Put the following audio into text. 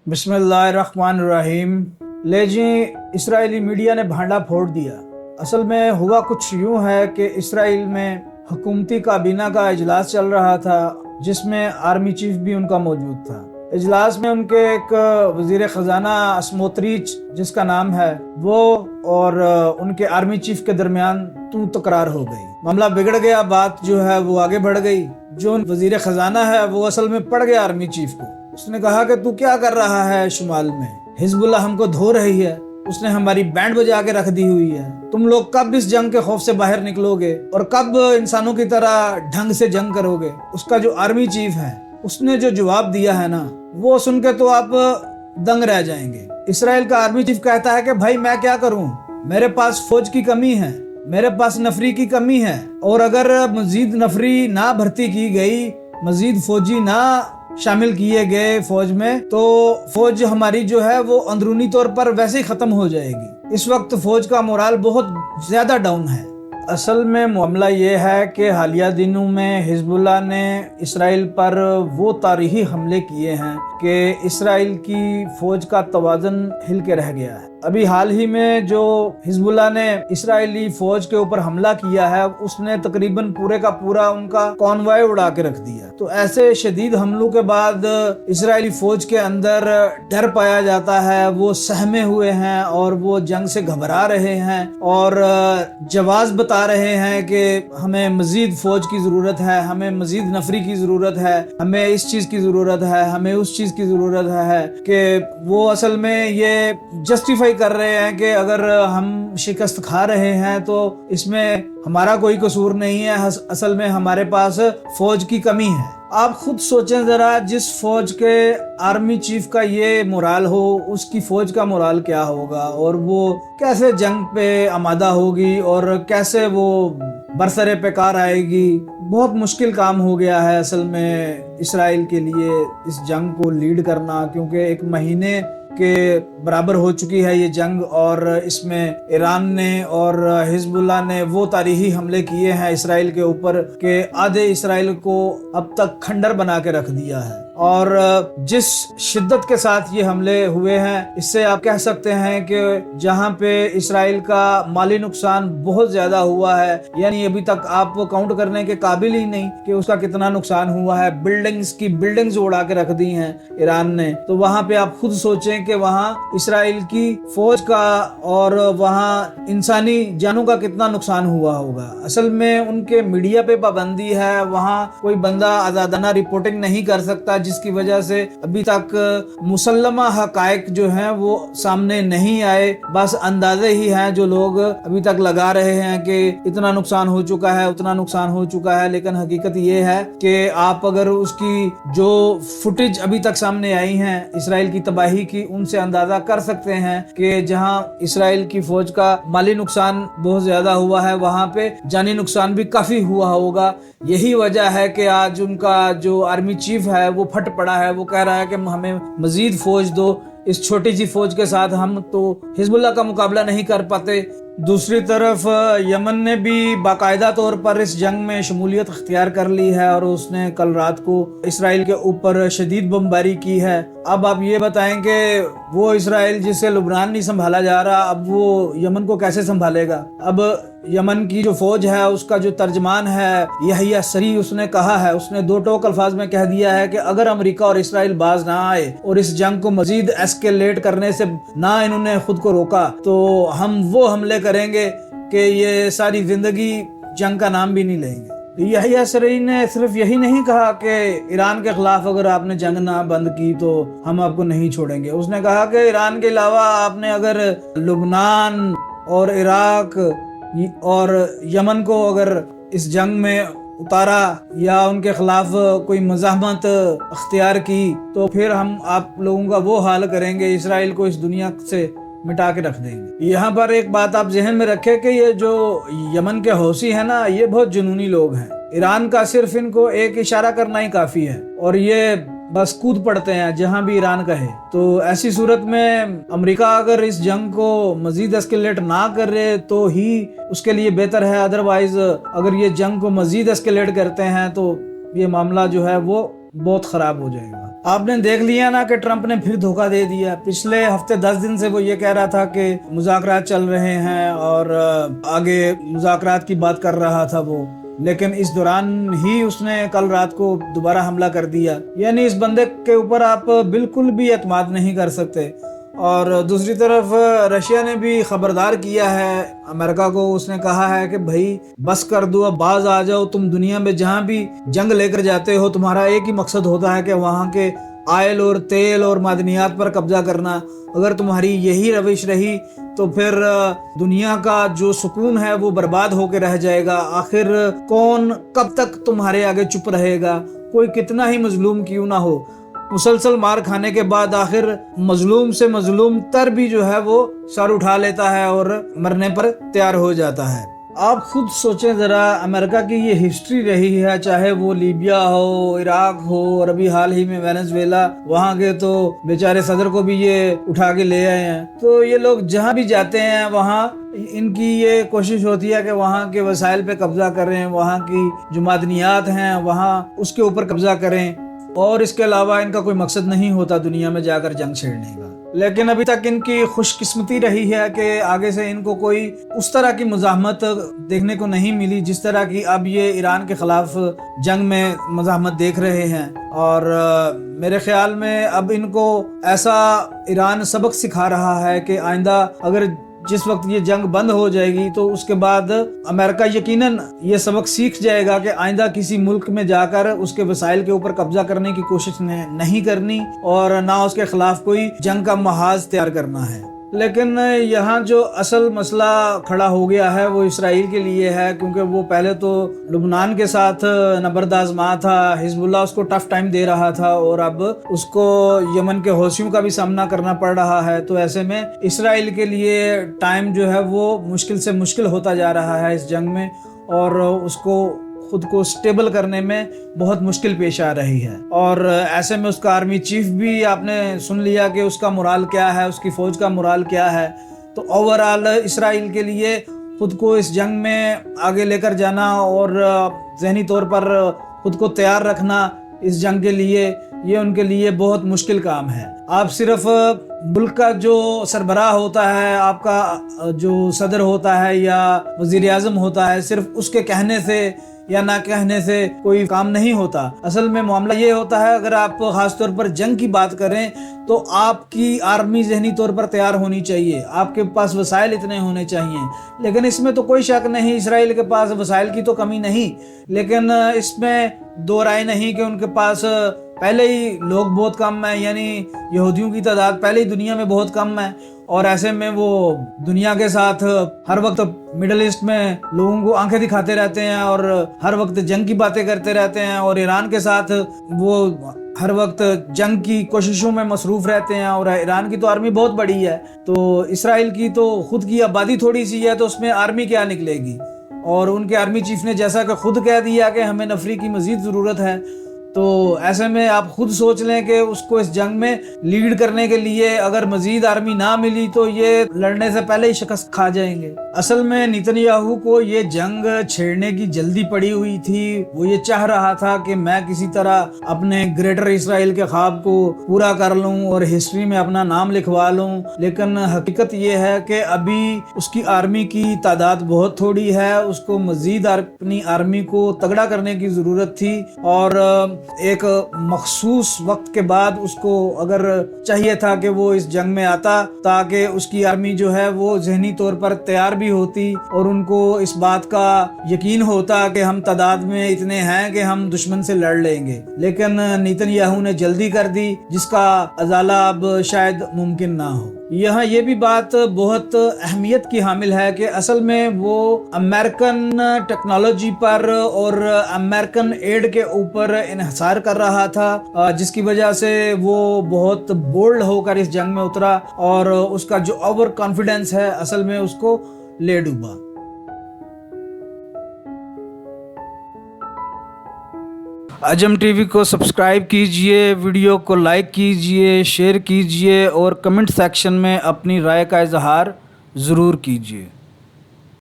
बिस्मिल्लाहिर्रहमानिर्रहीम। ले जी, Israeli media ने भांडा फोड़ दिया। असल में हुआ कुछ यूँ है कि इसराइल में हुकूमती काबीना का इजलास चल रहा था, जिसमें आर्मी चीफ भी उनका मौजूद था। इजलास में उनके एक वजीर ख़जाना स्मोत्रिच जिसका नाम है, वो और उनके आर्मी चीफ के दरमियान तू तकरार हो गई। मामला बिगड़ गया, बात जो है वो आगे बढ़ गई। जो वजीर ख़जाना है वो असल में पड़ गया आर्मी चीफ को। उसने कहा कि तू क्या कर रहा है शुमाल में, हिजबुल्लाह हमको धो रही है, उसने हमारी बैंड बजा के रख दी हुई है। तुम लोग कब इस जंग के खौफ से बाहर निकलोगे और कब इंसानों की तरह ढंग से जंग करोगे। उसका जो आर्मी चीफ है उसने जो जवाब दिया है ना, वो सुन के तो आप दंग रह जाएंगे। इसराइल का आर्मी चीफ कहता है कि भाई मैं क्या करूं, मेरे पास फौज की कमी है, मेरे पास नफरी की कमी है, और अगर मजीद नफरी ना भर्ती की गई, मजीद फौजी ना शामिल किए गए फौज में, तो फौज हमारी जो है वो अंदरूनी तौर पर वैसे ही खत्म हो जाएगी। इस वक्त फौज का मोराल बहुत ज्यादा डाउन है। असल में मामला ये है कि हालिया दिनों में हिजबुल्लाह ने इसराइल पर वो तारीखी हमले किए हैं कि इसराइल की फौज का तवाज़ुन हिल के रह गया है। अभी हाल ही में जो हिजबुल्लाह ने इसराइली फौज के ऊपर हमला किया है, उसने तकरीबन पूरे का पूरा उनका कॉन्वॉय उड़ा के रख दिया। तो ऐसे शदीद हमलों के बाद इसराइली फौज के अंदर डर पाया जाता है, वो सहमे हुए हैं और वो जंग से घबरा रहे हैं और जवाब बता रहे हैं कि हमें मजीद फौज की जरूरत है, हमें मजीद नफरी की जरूरत है, हमें इस चीज की जरूरत है, हमें उस चीज की जरूरत है। कि वो असल में ये जस्टिफाई कर रहे हैं कि अगर हम शिकस्त खा रहे हैं तो इसमें हमारा कोई कसूर नहीं है, असल में हमारे पास फौज की कमी है। आप खुद सोचें जरा, जिस फौज के आर्मी चीफ का ये मोराल हो, उसकी फौज का मोराल क्या होगा और वो कैसे जंग पे आमादा होगी और कैसे वो बरसरे पे कार आएगी। बहुत मुश्किल काम हो गया है असल में इसराइल के लिए इस जंग को लीड करना, क्योंकि एक महीने के बराबर हो चुकी है ये जंग और इसमें ईरान ने और हिजबुल्लाह ने वो तारीखी हमले किए हैं इसराइल के ऊपर कि आधे इसराइल को अब तक खंडर बना के रख दिया है। और जिस शिद्दत के साथ ये हमले हुए हैं, इससे आप कह सकते हैं कि जहां पे इसराइल का माली नुकसान बहुत ज्यादा हुआ है, यानी अभी तक आप काउंट करने के काबिल ही नहीं कि उसका कितना नुकसान हुआ है। बिल्डिंग्स उड़ा के रख दी हैं ईरान ने। तो वहां पे आप खुद सोचें कि वहां इसराइल की फौज का और वहां इंसानी जानों का कितना नुकसान हुआ होगा। असल में उनके मीडिया पे पाबंदी है, वहां कोई बंदा आजादाना रिपोर्टिंग नहीं कर सकता, जिसकी वजह से अभी तक मुसल्लमा हकायक जो हैं वो सामने नहीं आए। बस अंदाजे ही हैं जो लोग अभी तक लगा रहे हैं कि इतना नुकसान हो चुका है, उतना नुकसान हो चुका है, लेकिन हकीकत ये है कि आप अगर उसकी जो फुटेज अभी तक सामने आई हैं इसराइल की तबाही की, उनसे अंदाजा कर सकते हैं कि जहां इसराइल की फौज का माली नुकसान बहुत ज्यादा हुआ है, वहां पे जानी नुकसान भी काफी हुआ होगा। यही वजह है कि आज उनका जो आर्मी चीफ है वो फट पड़ा है। वो कह रहा है कि हमें मजीद फौज दो, इस छोटी सी फौज के साथ हम तो हिजबुल्लाह का मुकाबला नहीं कर पाते। दूसरी तरफ यमन ने भी बाकायदा तौर पर इस जंग में शमूलियत अख्तियार कर ली है और उसने कल रात को इसराइल के ऊपर शदीद बमबारी की है। अब आप ये बताएं कि वो इसराइल जिससे लुबनान नहीं संभाला जा रहा, अब वो यमन को कैसे संभालेगा। अब यमन की जो फौज है उसका जो तर्जमान है यहिया सरी, उसने कहा है, उसने दो टोक अल्फाज में कह दिया है कि अगर अमेरिका और इसराइल बाज ना आए और इस जंग को मजीद एस्केलेट करने से ना इन्होंने खुद को रोका, तो हम वो हमले करेंगे कि ये सारी जिंदगी जंग का नाम भी नहीं लेंगे। यहिया सरी ने सिर्फ यही नहीं कहा कि ईरान के खिलाफ अगर आपने जंग ना बंद की तो हम आपको नहीं छोड़ेंगे। उसने कहा कि ईरान के अलावा आपने अगर लुबनान और इराक और यमन को अगर इस जंग में उतारा या उनके खिलाफ कोई मज़ाहमत अख्तियार की, तो फिर हम आप लोगों का वो हाल करेंगे, इसराइल को इस दुनिया से मिटा के रख देंगे। यहाँ पर एक बात आप जहन में रखें कि ये जो यमन के हौसी है ना, ये बहुत जुनूनी लोग हैं। ईरान का सिर्फ इनको एक इशारा करना ही काफी है और ये बस कूद पड़ते हैं जहां भी ईरान कहे। तो ऐसी सूरत में अमेरिका अगर इस जंग को मजीद एस्केलेट ना करे तो ही उसके लिए बेहतर है। अदरवाइज अगर ये जंग को मजीद एस्केलेट करते हैं तो ये मामला जो है वो बहुत खराब हो जाएगा। आपने देख लिया ना कि ट्रंप ने फिर धोखा दे दिया। पिछले हफ्ते 10 दिन से वो ये कह रहा था कि मुज़ाकरात चल रहे हैं और आगे मुज़ाकरात की बात कर रहा था वो, लेकिन इस दौरान ही उसने कल रात को दोबारा हमला कर दिया। यानी इस बंदे के ऊपर आप बिल्कुल भी एतमाद नहीं कर सकते। और दूसरी तरफ रशिया ने भी खबरदार किया है अमेरिका को। उसने कहा है कि भाई बस कर दो, अब बाज आ जाओ। तुम दुनिया में जहां भी जंग लेकर जाते हो, तुम्हारा एक ही मकसद होता है कि वहां के आयल और तेल और मादनियात पर कब्जा करना। अगर तुम्हारी यही रविश रही तो फिर दुनिया का जो सुकून है वो बर्बाद होकर रह जाएगा। आखिर कौन कब तक तुम्हारे आगे चुप रहेगा? कोई कितना ही मजलूम क्यों ना हो, मुसलसल मार खाने के बाद आखिर मजलूम से मजलूम तर भी जो है वो सर उठा लेता है और मरने पर तैयार हो जाता है। आप खुद सोचें ज़रा, अमेरिका की ये हिस्ट्री रही है, चाहे वो लीबिया हो, इराक हो और अभी हाल ही में वेनेजुएला, वहाँ के तो बेचारे सदर को भी ये उठा के ले आए हैं। तो ये लोग जहाँ भी जाते हैं वहाँ इनकी ये कोशिश होती है कि वहाँ के वसाइल पे कब्जा करें, वहाँ की जो मादनियात हैं वहाँ उसके ऊपर कब्जा करें, और इसके अलावा इनका कोई मकसद नहीं होता दुनिया में जाकर जंग छेड़ने का। लेकिन अभी तक इनकी खुशकिस्मती रही है कि आगे से इनको कोई उस तरह की मुज़ाहमत देखने को नहीं मिली जिस तरह की अब ये ईरान के खिलाफ जंग में मुज़ाहमत देख रहे हैं। और मेरे ख्याल में अब इनको ऐसा ईरान सबक सिखा रहा है कि आइंदा अगर जिस वक्त ये जंग बंद हो जाएगी तो उसके बाद अमेरिका यकीनन ये सबक सीख जाएगा कि आइंदा किसी मुल्क में जाकर उसके वसाइल के ऊपर कब्जा करने की कोशिश नहीं करनी और ना उसके खिलाफ कोई जंग का महाज तैयार करना है। लेकिन यहाँ जो असल मसला खड़ा हो गया है वो इसराइल के लिए है, क्योंकि वो पहले तो लुबनान के साथ नबर्द आज़मा था, हिजबुल्लाह उसको टफ टाइम दे रहा था और अब उसको यमन के हौसियों का भी सामना करना पड़ रहा है। तो ऐसे में इसराइल के लिए टाइम जो है वो मुश्किल से मुश्किल होता जा रहा है इस जंग में, और उसको खुद को स्टेबल करने में बहुत मुश्किल पेश आ रही है। और ऐसे में उसका आर्मी चीफ भी आपने सुन लिया कि उसका मोराल क्या है, उसकी फौज का मोराल क्या है। तो ओवरऑल इसराइल के लिए खुद को इस जंग में आगे लेकर जाना और ज़हनी तौर पर खुद को तैयार रखना इस जंग के लिए, ये उनके लिए बहुत मुश्किल काम है। आप सिर्फ मुल्क का जो सरबराह होता है, आपका जो सदर होता है या वज़ीर आज़म होता है, सिर्फ उसके कहने से या ना कहने से कोई काम नहीं होता। असल में मामला ये होता है, अगर आप खास तौर पर जंग की बात करें तो आपकी आर्मी ज़हनी तौर पर तैयार होनी चाहिए, आपके पास वसाइल इतने होने चाहिए। लेकिन इसमें तो कोई शक नहीं, इसराइल के पास वसाइल की तो कमी नहीं, लेकिन इसमें दो राय नहीं कि उनके पास पहले ही लोग बहुत कम हैं, यानी यहूदियों की तादाद पहले ही दुनिया में बहुत कम है। और ऐसे में वो दुनिया के साथ हर वक्त मिडल ईस्ट में लोगों को आंखें दिखाते रहते हैं और हर वक्त जंग की बातें करते रहते हैं, और ईरान के साथ वो हर वक्त जंग की कोशिशों में मसरूफ रहते हैं। और ईरान की तो आर्मी बहुत बड़ी है, तो इसराइल की तो खुद की आबादी थोड़ी सी है, तो उसमें आर्मी क्या निकलेगी। और उनके आर्मी चीफ ने जैसा कि खुद कह दिया कि हमें नफरी की मजीद ज़रूरत है। तो ऐसे में आप खुद सोच लें कि उसको इस जंग में लीड करने के लिए अगर मजीद आर्मी ना मिली तो ये लड़ने से पहले ही शिकस्त खा जाएंगे। असल में नेतन्याहू को ये जंग छेड़ने की जल्दी पड़ी हुई थी। वो ये चाह रहा था कि मैं किसी तरह अपने ग्रेटर इसराइल के ख्वाब को पूरा कर लूं और हिस्ट्री में अपना नाम लिखवा लूं। लेकिन हकीकत ये है कि अभी उसकी आर्मी की तादाद बहुत थोड़ी है, उसको मजीद अपनी आर्मी को तगड़ा करने की ज़रूरत थी। और एक मखसूस वक्त के बाद उसको अगर चाहिए था कि वो इस जंग में आता ताकि उसकी आर्मी जो है वो ज़हनी तौर पर तैयार भी होती और उनको इस बात का यकीन होता कि हम तादाद में इतने हैं कि हम दुश्मन से लड़ लेंगे। लेकिन नेतन्याहू ने जल्दी कर दी, जिसका अजाला अब शायद मुमकिन ना हो। यहाँ ये भी बात बहुत अहमियत की हामिल है कि असल में वो अमेरिकन टेक्नोलॉजी पर और अमेरिकन एड के ऊपर इन्हिसार कर रहा था, जिसकी वजह से वो बहुत बोल्ड होकर इस जंग में उतरा और उसका जो ओवर कॉन्फिडेंस है असल में उसको ले डूबा। अजम टीवी को सब्सक्राइब कीजिए, वीडियो को लाइक कीजिए, शेयर कीजिए और कमेंट सेक्शन में अपनी राय का इजहार ज़रूर कीजिए।